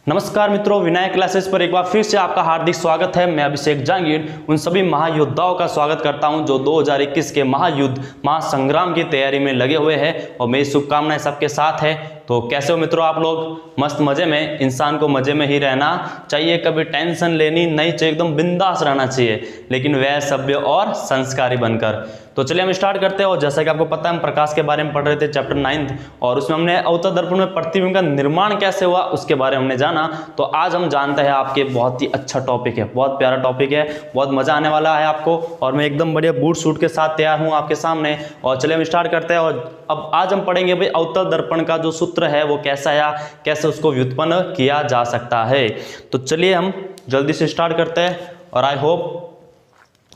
नमस्कार मित्रों, विनायक क्लासेस पर एक बार फिर से आपका हार्दिक स्वागत है। मैं अभिषेक जहांगीर उन सभी महायोद्धाओं का स्वागत करता हूं जो 2021 के महायुद्ध महासंग्राम की तैयारी में लगे हुए हैं और मेरी शुभकामनाएं सबके साथ है। तो कैसे हो मित्रों आप लोग? मस्त मजे में। इंसान को मजे में ही रहना चाहिए, कभी टेंशन लेनी नहीं चाहिए, एकदम बिंदास रहना चाहिए, लेकिन वह सभ्य और संस्कारी बनकर। तो चलिए हम स्टार्ट करते हैं। और जैसा कि आपको पता है हम प्रकाश के बारे में पढ़ रहे थे चैप्टर 9 और उसमें हमने अवतल दर्पण में प्रतिबिंब का निर्माण कैसे हुआ उसके बारे में हमने जाना। तो आज हम जानते हैं आपके बहुत ही अच्छा टॉपिक है, बहुत प्यारा टॉपिक है, बहुत मजा आने वाला है आपको। और मैं एकदम बढ़िया बूट सूट के साथ तैयार हूँ आपके सामने। और चलिए हम स्टार्ट करते हैं। और अब आज हम पढ़ेंगे भाई अवतल दर्पण का जो सूत्र है वो कैसा है, कैसे उसको व्युत्पन्न किया जा सकता है। तो चलिए हम जल्दी से स्टार्ट करते हैं। और आई होप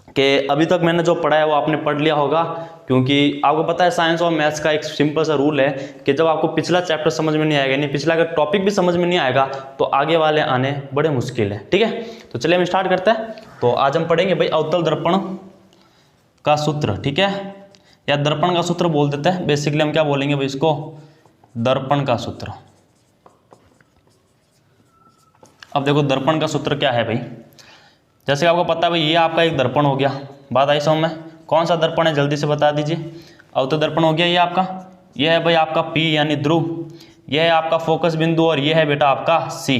कि अभी तक मैंने जो पढ़ा है वो आपने पढ़ लिया होगा, क्योंकि आपको पता है साइंस और मैथ्स का एक सिंपल सा रूल है कि जब आपको पिछला चैप्टर समझ में नहीं आएगा, नहीं पिछला अगर टॉपिक भी समझ में नहीं आएगा तो आगे वाले आने बड़े मुश्किल है। ठीक है, तो चलिए हम स्टार्ट करते हैं। तो आज हम पढ़ेंगे भाई अवतल दर्पण का सूत्र। ठीक है, या दर्पण का सूत्र बोल देते हैं। बेसिकली हम क्या बोलेंगे भाई इसको, दर्पण का सूत्र। अब देखो दर्पण का सूत्र क्या है भाई। जैसे आपको पता है भाई ये आपका एक दर्पण हो गया। बात आई समझ में? कौन सा दर्पण है जल्दी से बता दीजिए। अवतल दर्पण हो गया ये आपका। ये है भाई आपका P यानी ध्रुव, ये है आपका फोकस बिंदु और ये है बेटा आपका C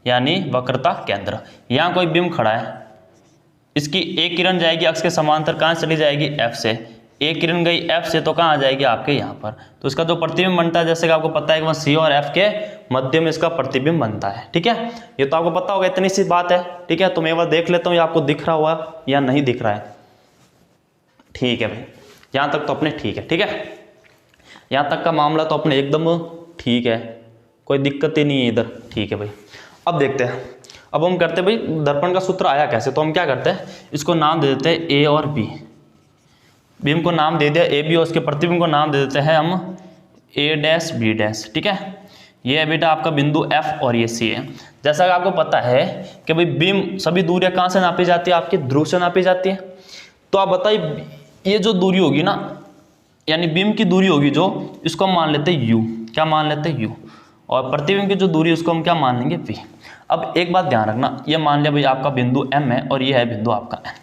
यानी वक्रता केंद्र। यहाँ कोई बिंब खड़ा है, इसकी एक किरण जाएगी अक्ष के समांतर, कहाँ चली जाएगी? F से। एक किरण गई F से तो कहाँ आ जाएगी? आपके यहाँ पर। तो इसका जो प्रतिबिंब बनता है, जैसे कि आपको पता है कि वहाँ C और F के मध्य में इसका प्रतिबिंब बनता है। ठीक है, ये तो आपको पता होगा, इतनी सी बात है। ठीक है, तो मैं एक बार देख लेता हूँ ये आपको दिख रहा हुआ या नहीं दिख रहा है। ठीक है भाई, यहाँ तक तो अपने ठीक है। ठीक है, यहाँ तक का मामला तो अपने एकदम ठीक है, कोई दिक्कत ही नहीं है इधर। ठीक है भाई, अब देखते हैं। अब हम करते हैं भाई दर्पण का सूत्र आया कैसे। तो हम क्या करते हैं, इसको नाम दे देते हैं ए और बी। बिंब को नाम दे दिया ए बी और उसके प्रतिबिंब को नाम दे देते हैं हम ए डैश बी डैश। ठीक है, ये है बेटा आपका बिंदु F और ये C है। जैसा कि आपको पता है कि भाई बिंब सभी दूरियां कहाँ से नापी जाती है? आपकी ध्रुव से नापी जाती है। तो आप बताइए ये जो दूरी होगी ना, यानी बिंब की दूरी होगी जो, इसको हम मान लेते हैं U। क्या मान लेते हैं? U। और प्रतिबिंब की जो दूरी उसको हम क्या मान लेंगे? V। अब एक बात ध्यान रखना, ये मान लिया भाई आपका बिंदु M है और ये है बिंदु आपका N।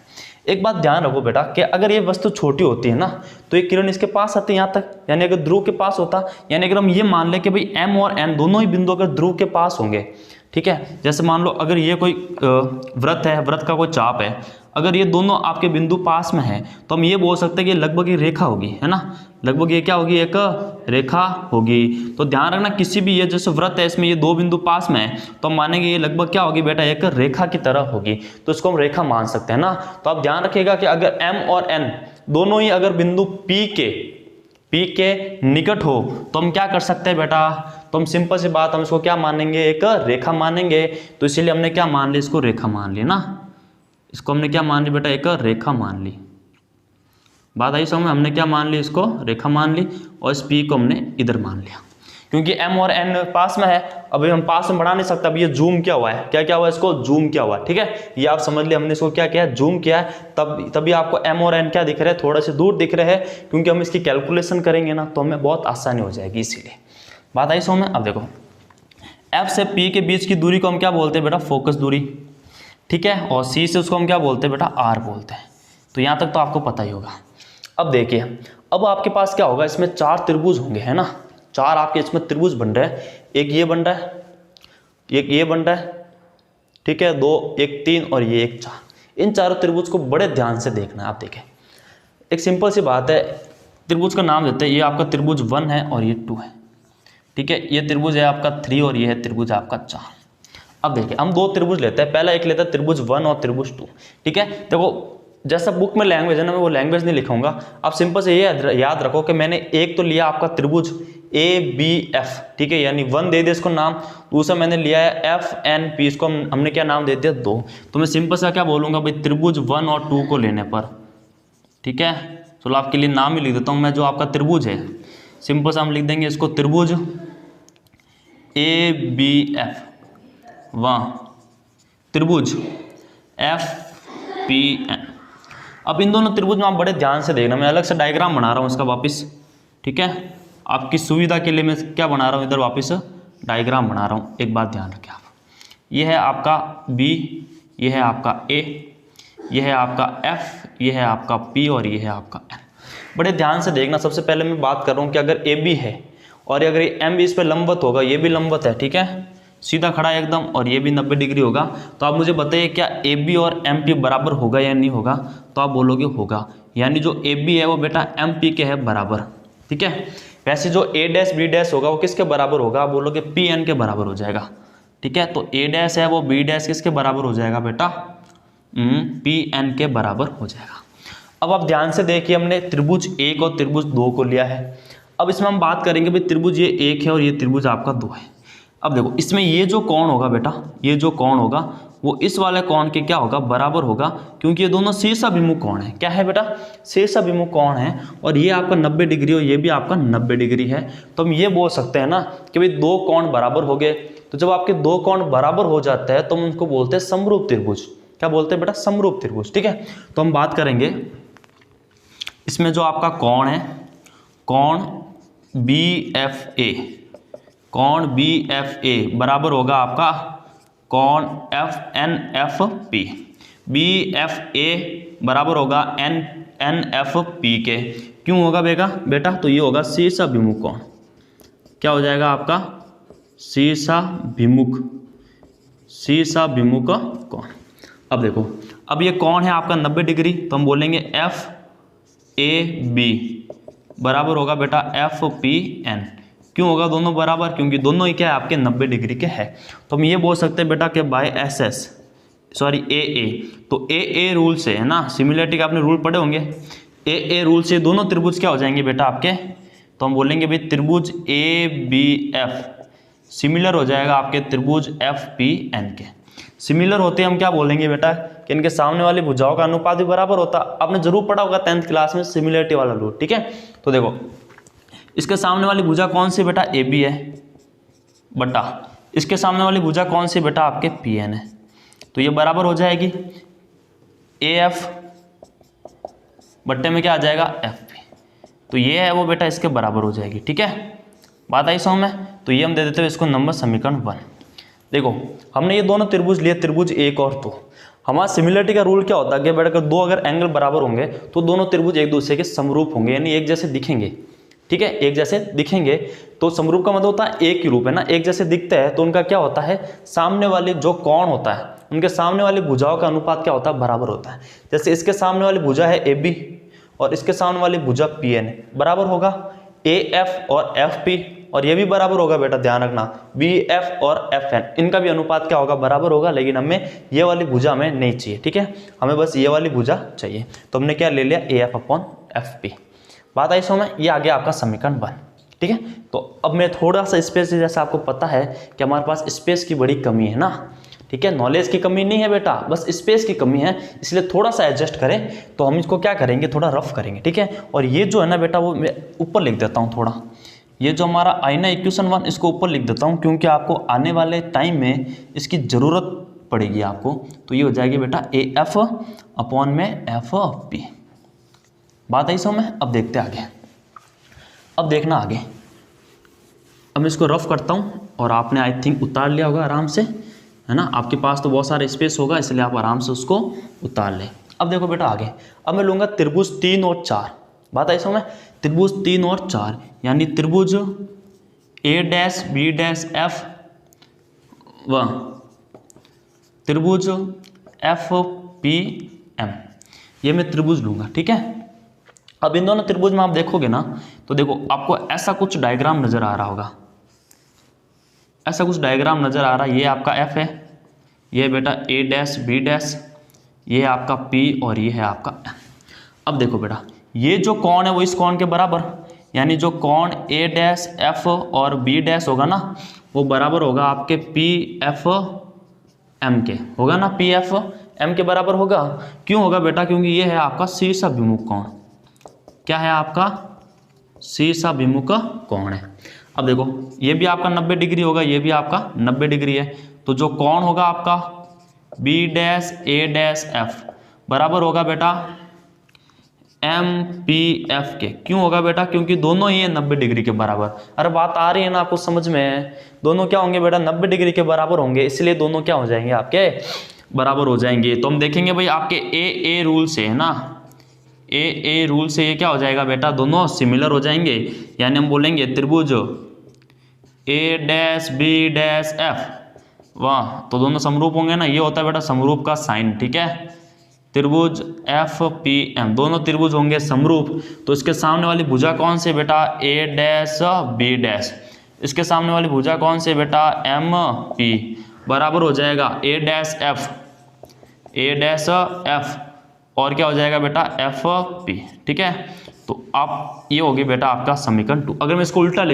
एक बात ध्यान रखो बेटा कि अगर ये वस्तु छोटी होती है ना तो ये किरण इसके पास आती है यहाँ तक, यानी अगर ध्रुव के पास होता, यानी अगर हम ये मान ले कि भाई M और N दोनों ही बिंदु अगर ध्रुव के पास होंगे। ठीक है, जैसे मान लो अगर ये कोई वृत्त है, वृत्त का कोई चाप है, अगर ये दोनों आपके बिंदु पास में है तो हम ये बोल सकते हैं कि लगभग ये रेखा होगी, है ना। लगभग ये क्या होगी? एक रेखा होगी। तो ध्यान रखना किसी भी ये जैसे वृत्त है इसमें ये दो बिंदु पास में है तो हम मानेंगे ये लगभग क्या होगी बेटा? एक रेखा की तरह होगी। तो इसको हम रेखा मान सकते हैं ना। तो आप ध्यान रखिएगा कि अगर M और N दोनों ही अगर बिंदु P के निकट हो तो हम क्या कर सकते हैं बेटा? तो हम सिंपल सी बात, हम इसको क्या मानेंगे? एक रेखा मानेंगे। तो इसीलिए हमने क्या मान लिया? इसको रेखा मान ली ना। इसको हमने क्या मान ली बेटा? एक रेखा मान ली। बात आई समझ में? हमने क्या मान ली? इसको रेखा मान ली और इस P को हमने इधर मान लिया, क्योंकि M और N पास में है। अभी हम पास में बढ़ा नहीं सकते। अभी ये जूम क्या हुआ है? क्या हुआ? इसको जूम क्या हुआ? ठीक है, ये आप समझ लिया, हमने इसको क्या किया? जूम किया है। तभी आपको M और N क्या दिख रहे हैं? थोड़े से दूर दिख रहे हैं, क्योंकि हम इसकी कैलकुलेशन करेंगे ना तो हमें बहुत आसानी हो जाएगी, इसीलिए। बात आई समझ में? अब देखो F से P के बीच की दूरी को हम क्या बोलते हैं बेटा? फोकस दूरी। ठीक है, और C से उसको हम क्या बोलते हैं बेटा? R बोलते हैं। तो यहाँ तक तो आपको पता ही होगा। अब देखिए, अब आपके पास क्या होगा? इसमें 4 त्रिभुज होंगे, है ना। 4 आपके इसमें त्रिभुज बन रहे हैं। एक ये बन रहा है, एक ये बन रहा है, ठीक है, 2, एक 3 और ये एक 4। इन चारों त्रिभुज को बड़े ध्यान से देखना है। आप देखें, एक सिंपल सी बात है, त्रिभुज का नाम देते हैं। ये आपका त्रिभुज 1 है और ये 2 है। ठीक है, ये त्रिभुज है आपका 3 और ये है त्रिभुज आपका 4। अब देखिए हम 2 त्रिभुज लेते हैं। पहला एक लेते हैं त्रिभुज 1 और त्रिभुज 2। ठीक है, देखो जैसा बुक में लैंग्वेज है ना, मैं वो लैंग्वेज नहीं लिखूंगा। आप सिंपल से ये याद रखो कि मैंने एक तो लिया आपका त्रिभुज ABF। ठीक है, यानी 1 दे दिया इसको नाम। दूसरा मैंने लिया है FNP, इसको हमने क्या नाम दे दिया? 2। तो मैं सिंपल सा क्या बोलूंगा भाई? त्रिभुज 1 और 2 को लेने पर, ठीक है, चलो आपके लिए नाम ही लिख देता हूं मैं। जो आपका त्रिभुज है सिंपल सा हम लिख देंगे इसको त्रिभुज ABF, वहाँ त्रिभुज FPN। अब इन दोनों त्रिभुज में आप बड़े ध्यान से देखना, मैं अलग से डायग्राम बना रहा हूँ इसका वापस। ठीक है, आपकी सुविधा के लिए मैं क्या बना रहा हूँ? इधर वापस डायग्राम बना रहा हूँ। एक बात ध्यान रखें आप। ये है आपका बी, ये है आपका ए, ये है आपका एफ, ये है आपका पी और ये है आपका एन। बड़े ध्यान से देखना, सबसे पहले मैं बात कर रहा हूँ कि अगर ए बी है और अगर ये एम भी इस पर लंबवत होगा, ये भी लंबवत है, ठीक है, सीधा खड़ा है एकदम, और ये भी 90 डिग्री होगा, तो आप मुझे बताइए क्या ए बी और एम पी बराबर होगा या नहीं होगा? तो आप बोलोगे होगा, यानी जो ए बी है वो बेटा एम पी के है बराबर, ठीक है। वैसे जो ए डैश बी डैश होगा वो किसके बराबर होगा? आप बोलोगे पी एन के बराबर हो जाएगा, ठीक है। तो ए डैश है वो बी डैश किसके बराबर हो जाएगा बेटा? पी एन के बराबर हो जाएगा। अब आप ध्यान से देखिए, हमने त्रिभुज 1 और त्रिभुज 2 को लिया है। अब इसमें हम बात करेंगे भाई त्रिभुज ये 1 है और ये त्रिभुज आपका 2 है। अब देखो इसमें ये जो कोण होगा बेटा, ये जो कोण होगा वो इस वाले कोण के क्या होगा? बराबर होगा, क्योंकि ये दोनों शीर्षाभिमुख कोण है। क्या है बेटा? शीर्षाभिमुख कोण है, और ये आपका 90 डिग्री और ये भी आपका 90 डिग्री है। तो हम ये बोल सकते हैं ना कि भाई दो कोण बराबर हो गए। तो जब आपके दो कोण बराबर हो जाते हैं तो हम उनको बोलते हैं समरूप त्रिभुज। क्या बोलते हैं बेटा? समरूप त्रिभुज, ठीक है। तो हम बात करेंगे इसमें जो आपका कोण है, कोण बी एफ ए, कोण बी एफ ए बराबर होगा आपका कोण F N F P. B F A बराबर होगा एन एन एफ पी के। क्यों होगा बेटा? तो ये होगा शीर्षाभिमुख कोण। क्या हो जाएगा आपका? शीर्षाभिमुख कोण। अब देखो, अब ये कोण है आपका 90 डिग्री, तो हम बोलेंगे एफ ए बी बराबर होगा बेटा एफ पी एन। क्यों होगा दोनों बराबर? क्योंकि दोनों ही क्या है आपके 90 डिग्री के हैं। तो हम ये बोल सकते हैं बेटा कि बाय एस एस सॉरी ए ए, तो ए ए रूल से है ना, सिमिलरिटी का आपने रूल पढ़े होंगे, ए ए रूल से दोनों त्रिभुज क्या हो जाएंगे बेटा आपके? तो हम बोलेंगे भाई त्रिभुज ए बी एफ सिमिलर हो जाएगा आपके त्रिभुज एफ पी एन के। सिमिलर होते हम क्या बोलेंगे बेटा कि इनके सामने वाली भुजाओं का अनुपात भी बराबर होता। आपने जरूर पढ़ा होगा 10th क्लास में सिमिलरिटी वाला रूल, ठीक है। तो देखो इसके सामने वाली भुजा कौन सी बेटा? ए बी है, बटा इसके सामने वाली भुजा कौन सी बेटा? आपके पी एन है। तो ये बराबर हो जाएगी ए एफ बट्टे में क्या आ जाएगा? F P. तो ये है वो बेटा इसके बराबर हो जाएगी, ठीक है। बात आई समझ में? तो ये हम दे देते हैं इसको नंबर समीकरण 1। देखो हमने ये दोनों त्रिभुज लिए, त्रिभुज 1 और 2। हमारा सिमिलरिटी का रूल क्या होता है कि बेटा दो अगर एंगल बराबर होंगे तो दोनों त्रिभुज एक दूसरे के समरूप होंगे, यानी एक जैसे दिखेंगे, ठीक है। एक जैसे दिखेंगे तो समरूप का मतलब होता है एक ही रूप है ना, एक जैसे दिखते हैं तो उनका क्या होता है? सामने वाले जो कोण होता है उनके सामने वाली भुजाओं का अनुपात क्या होता है? बराबर होता है। जैसे इसके सामने वाली भुजा है ए बी और इसके सामने वाली भुजा पी एन बराबर होगा ए एफ और एफ पी, और ये भी बराबर होगा बेटा, ध्यान रखना बी एफ और एफ एन, इनका भी अनुपात क्या होगा? बराबर होगा। लेकिन हमें ये वाली भुजा हमें नहीं चाहिए, ठीक है, हमें बस ये वाली भुजा चाहिए। तो हमने क्या ले लिया? A F upon F P. बात आई समझ में? ये आ गया आपका समीकरण 1, ठीक है। तो अब मैं थोड़ा सा स्पेस, जैसे आपको पता है कि हमारे पास स्पेस की बड़ी कमी है ना, ठीक है, नॉलेज की कमी नहीं है बेटा, बस स्पेस की कमी है, इसलिए थोड़ा सा एडजस्ट करें। तो हम इसको क्या करेंगे? थोड़ा रफ करेंगे, ठीक है। और ये जो है ना बेटा वो मैं ऊपर लिख देता हूँ थोड़ा, ये जो हमारा आई ना इक्वेशन 1 इसको ऊपर लिख देता हूँ, क्योंकि आपको आने वाले टाइम में इसकी ज़रूरत पड़ेगी आपको। तो ये हो जाएगी बेटा ए एफ अपॉन में एफ पी। बात आई समझ में? अब देखते आगे, अब देखना आगे। अब मैं इसको रफ करता हूँ और आपने आई थिंक उतार लिया होगा आराम से, है ना। आपके पास तो बहुत सारा स्पेस होगा, इसलिए आप आराम से उसको उतार लें। अब देखो बेटा आगे, अब मैं लूँगा त्रिभुज 3 और 4। बात आई समझ में? त्रिभुज 3 और 4 यानी त्रिभुज ए डैश बी डैश एफ व त्रिभुज एफ पी एम, ये मैं त्रिभुज लूँगा, ठीक है। अब इन दोनों त्रिभुज में आप देखोगे ना तो देखो आपको ऐसा कुछ डायग्राम नजर आ रहा होगा, ऐसा कुछ डायग्राम नजर आ रहा है। ये आपका एफ है, ये बेटा ए डैश बी डैश, ये आपका पी और ये है आपका एम। अब देखो बेटा ये जो कोण है वो इस कोण के बराबर, यानी जो कोण ए डैश एफ और बी डैश होगा ना वो बराबर होगा आपके पी एफ एम के, होगा ना, पी एफ एम के बराबर होगा। क्यों होगा बेटा? क्योंकि ये है आपका शीर्षाभिमुख कोण। क्या है आपका? शीर्षाभिमुख कोण है। अब देखो ये भी आपका 90 डिग्री होगा, ये भी आपका 90 डिग्री है। तो जो कोण होगा आपका बी डैश ए डैश एफ बराबर होगा बेटा MPF के। क्यों होगा बेटा? क्योंकि दोनों ही है 90 डिग्री के बराबर। अरे बात आ रही है ना आपको समझ में? दोनों क्या होंगे बेटा? 90 डिग्री के बराबर होंगे, इसलिए दोनों क्या हो जाएंगे? आपके बराबर हो जाएंगे। तो हम देखेंगे भाई आपके ए रूल से है ना, ए रूल से ये क्या हो जाएगा बेटा? दोनों सिमिलर हो जाएंगे। यानी हम बोलेंगे त्रिभुज A-B-F, वाह, तो दोनों समरूप होंगे ना। ये होता है बेटा समरूप का साइन, ठीक है। त्रिभुज FPM, दोनों त्रिभुज होंगे समरूप। तो इसके सामने वाली भुजा कौन सी बेटा? A-B। इसके सामने वाली भुजा कौन सी बेटा? MP, बराबर हो जाएगा A-F, और क्या हो जाएगा बेटा? FP, ठीक है। तो आप ये होगी बेटा आपका समीकरण 2। अगर मैं इसको उल्टा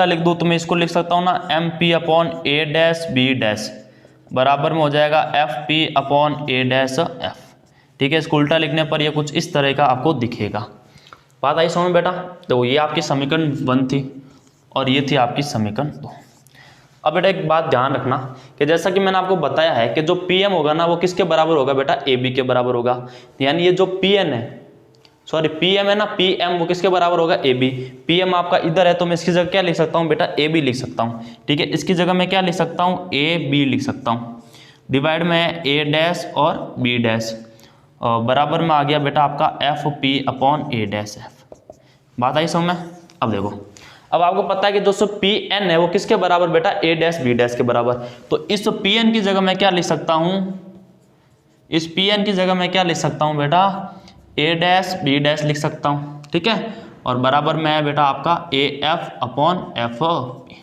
लिख दूं, तो मैं इसको लिख सकता हूँ ना MP/A-B बराबर में हो जाएगा FP/A-F, ठीक है। इसको उल्टा लिखने पर ये कुछ इस तरह का आपको दिखेगा। बात आई समझ में बेटा? तो ये आपकी समीकरण 1 थी और ये थी आपकी समीकरण 2। अब बेटा एक बात ध्यान रखना कि जैसा कि मैंने आपको बताया है कि जो PM होगा ना वो किसके बराबर होगा बेटा? AB के बराबर होगा। यानी ये जो PM है ना, PM वो किसके बराबर होगा? AB। PM आपका इधर है तो मैं इसकी जगह क्या लिख सकता हूँ बेटा? AB लिख सकता हूँ, ठीक है। इसकी जगह मैं क्या लिख सकता हूँ? AB लिख सकता हूँ। डिवाइड में A' और B', और बराबर में आ गया बेटा आपका FP/A'। बात आई समझ में? अब देखो, अब आपको पता है कि जो PN है वो किसके बराबर बेटा? A', B' के बराबर। तो इस PN की जगह मैं क्या लिख सकता हूँ? इस PN की जगह मैं क्या लिख सकता हूँ बेटा? A', B' लिख सकता हूँ, ठीक है। और बराबर में है बेटा आपका AF/FP।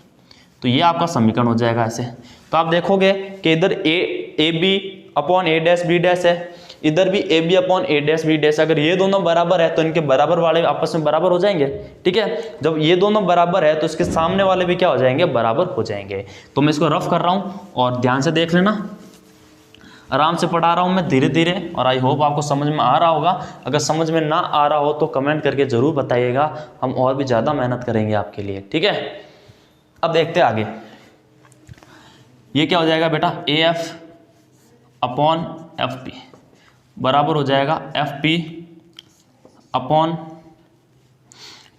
तो ये आपका समीकरण हो जाएगा ऐसे। तो आप देखोगे कि इधर AB/A', है, इधर भी AB/A', अगर ये दोनों बराबर है तो इनके बराबर वाले आपस में बराबर हो जाएंगे, ठीक है। जब ये दोनों बराबर है तो इसके सामने वाले भी क्या हो जाएंगे? बराबर हो जाएंगे। तो मैं इसको रफ कर रहा हूँ और ध्यान से देख लेना। आराम से पढ़ा रहा हूँ मैं धीरे धीरे, और आई होप आपको समझ में आ रहा होगा। अगर समझ में ना आ रहा हो तो कमेंट करके ज़रूर बताइएगा, हम और भी ज़्यादा मेहनत करेंगे आपके लिए, ठीक है। अब देखते हैं आगे। ये क्या हो जाएगा बेटा? AF/FP बराबर हो जाएगा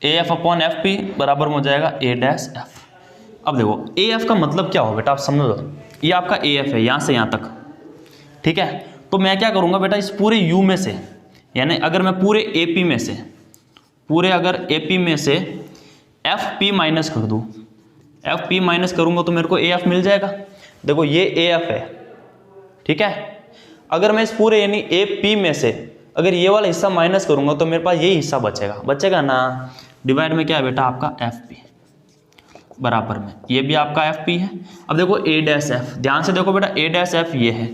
AF/FP बराबर में हो जाएगा A'/F। अब देखो AF का मतलब क्या हो बेटा? आप समझो, ये आपका AF है यहाँ से यहाँ तक, ठीक है। तो मैं क्या करूँगा बेटा? इस पूरे U में से, यानी अगर मैं पूरे AP में से, FP माइनस कर दूँ, FP माइनस करूँगा तो मेरे को AF मिल जाएगा। देखो ये AF है, ठीक है। अगर मैं इस पूरे यानी AP में से अगर ये वाला हिस्सा माइनस करूँगा तो मेरे पास यही हिस्सा बचेगा ना। डिवाइड में क्या है बेटा? आपका FP बराबर में ये भी आपका FP है। अब देखो A'/F, ध्यान से देखो बेटा, A'/F ये है।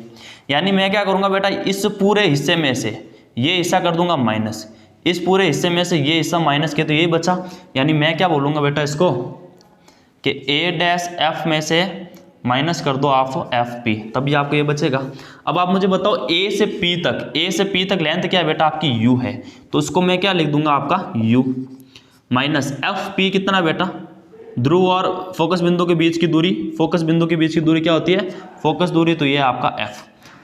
यानी मैं क्या करूँगा बेटा? इस पूरे हिस्से में से ये हिस्सा कर दूंगा माइनस, इस पूरे हिस्से में से ये हिस्सा माइनस किया तो यही बचा। यानी मैं क्या बोलूँगा बेटा इसको कि A'/F में से माइनस कर दो आप FP, तभी आपको ये बचेगा। अब आप मुझे बताओ A से P तक लेंथ क्या है बेटा? आपकी U है। तो उसको मैं क्या लिख दूंगा? आपका U माइनस FP कितना बेटा? ध्रुव और फोकस बिंदु के बीच की दूरी, क्या होती है? फोकस दूरी। तो ये है आपका F।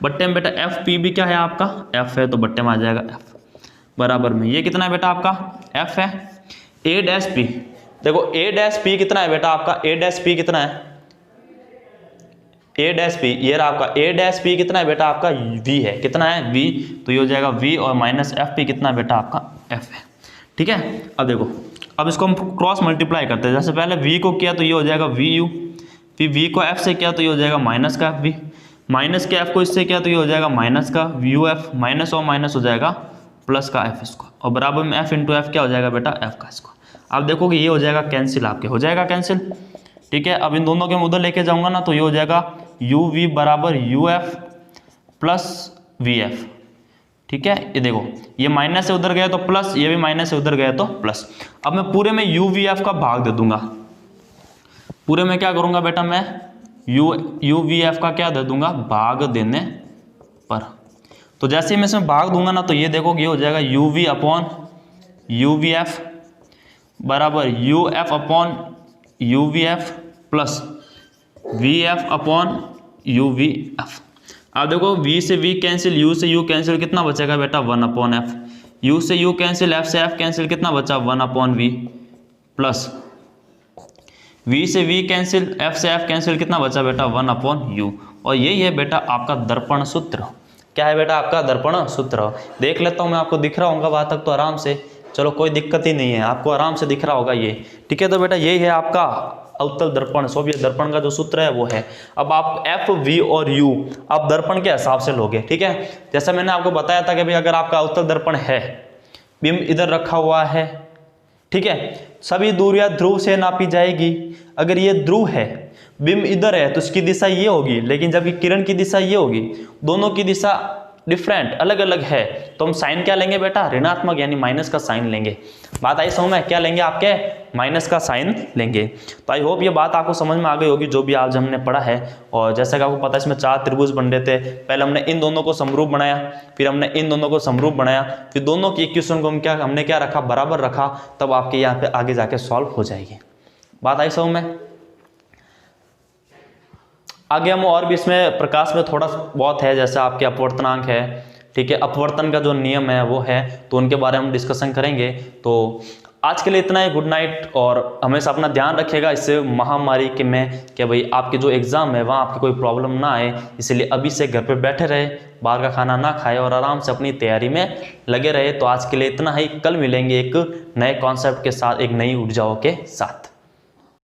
बट्टे में बेटा FP भी क्या है? आपका F है, तो बट्टे में आ जाएगा F बराबर में ये कितना है बेटा? आपका F है। A'/P, देखो A'/P कितना है बेटा? आपका A'/P कितना है? A'/P ये रहा आपका A'/P कितना है बेटा? आपका V है। कितना है? V। तो ये हो जाएगा V और माइनस FP कितना है बेटा? आपका F है, ठीक है। अब देखो, अब इसको हम क्रॉस मल्टीप्लाई करते हैं। जैसे पहले V को किया तो ये हो जाएगा VU, फिर V को F से किया तो ये हो जाएगा माइनस का FV, माइनस के F को इससे किया तो ये हो जाएगा माइनस का VUF, माइनस और माइनस हो जाएगा प्लस का F स्क्वायर, और बराबर में F इंटू F क्या हो जाएगा बेटा? F का स्क्वायर। आप देखोगे ये हो जाएगा कैंसिल, आपके हो जाएगा कैंसिल, ठीक है। अब इन दोनों के उधर लेके जाऊंगा ना तो ये हो जाएगा UV बराबर UF प्लस VF, ठीक है। ये देखो ये माइनस से उधर गया तो प्लस, ये भी माइनस से उधर गया तो प्लस। अब मैं पूरे में UVF का भाग दे दूंगा, पूरे में क्या करूंगा बेटा? मैं UVF का क्या दे दूंगा? भाग देने पर। तो जैसे ही मैं इसमें भाग दूंगा ना तो ये देखो ये हो जाएगा UV/UVF बराबर UF/UVF प्लस VF/UVF। अब देखो v से v कैंसिल, u से u कैंसिल, कितना बचेगा बेटा 1/f। u से u कैंसिल, f से f कैंसिल, कितना बचा 1/v प्लस v से v कैंसिल, f से f कैंसिल, कितना बचा बेटा 1/u। और यही है बेटा आपका दर्पण सूत्र। क्या है बेटा आपका दर्पण सूत्र। देख लेता हूँ मैं, आपको दिख रहा होगा वहाँ तक तो आराम से, चलो कोई दिक्कत ही नहीं है, आपको आराम से दिख रहा होगा ये, ठीक है। तो बेटा यही है आपका अवतल दर्पण, सोवियत दर्पण का जो सूत्र है वो है। अब आप एफ, वी और यू आप दर्पण के हिसाब से लोगे, ठीक है। जैसा मैंने आपको बताया था कि भाई अगर आपका अवतल दर्पण है, बिंब इधर रखा हुआ है, ठीक है, सभी दूरियां ध्रुव से नापी जाएगी। अगर ये ध्रुव है, बिंब इधर है, तो इसकी दिशा ये होगी, लेकिन जबकि किरण की दिशा ये होगी, दोनों की दिशा डिफरेंट अलग अलग है, तो हम साइन क्या लेंगे बेटा, ऋणात्मक यानी माइनस का साइन लेंगे। बात आई समझ में, क्या लेंगे आपके, माइनस का साइन लेंगे। तो आई होप ये बात आपको समझ में आ गई होगी जो भी आज हमने पढ़ा है। और जैसा कि आपको पता है इसमें 4 त्रिभुज बन रहे थे, पहले हमने इन दोनों को समरूप बनाया, फिर हमने इन दोनों को समरूप बनाया, फिर दोनों की इक्वेशन को हमने क्या रखा, बराबर रखा, तब आपके यहाँ पे आगे जाके सॉल्व हो जाएगी। बात आई समझ में। आगे हम और भी इसमें प्रकाश में थोड़ा बहुत है, जैसे आपके अपवर्तनांक है, ठीक है, अपवर्तन का जो नियम है वो है, तो उनके बारे में हम डिस्कशन करेंगे। तो आज के लिए इतना ही, गुड नाइट। और हमेशा अपना ध्यान रखिएगा इससे महामारी के में कि भाई आपके जो एग्ज़ाम है वहाँ आपकी कोई प्रॉब्लम ना आए, इसलिए अभी से घर पे बैठे रहे, बाहर का खाना ना खाए और आराम से अपनी तैयारी में लगे रहे। तो आज के लिए इतना ही, कल मिलेंगे एक नए कॉन्सेप्ट के साथ, एक नई ऊर्जाओं के साथ।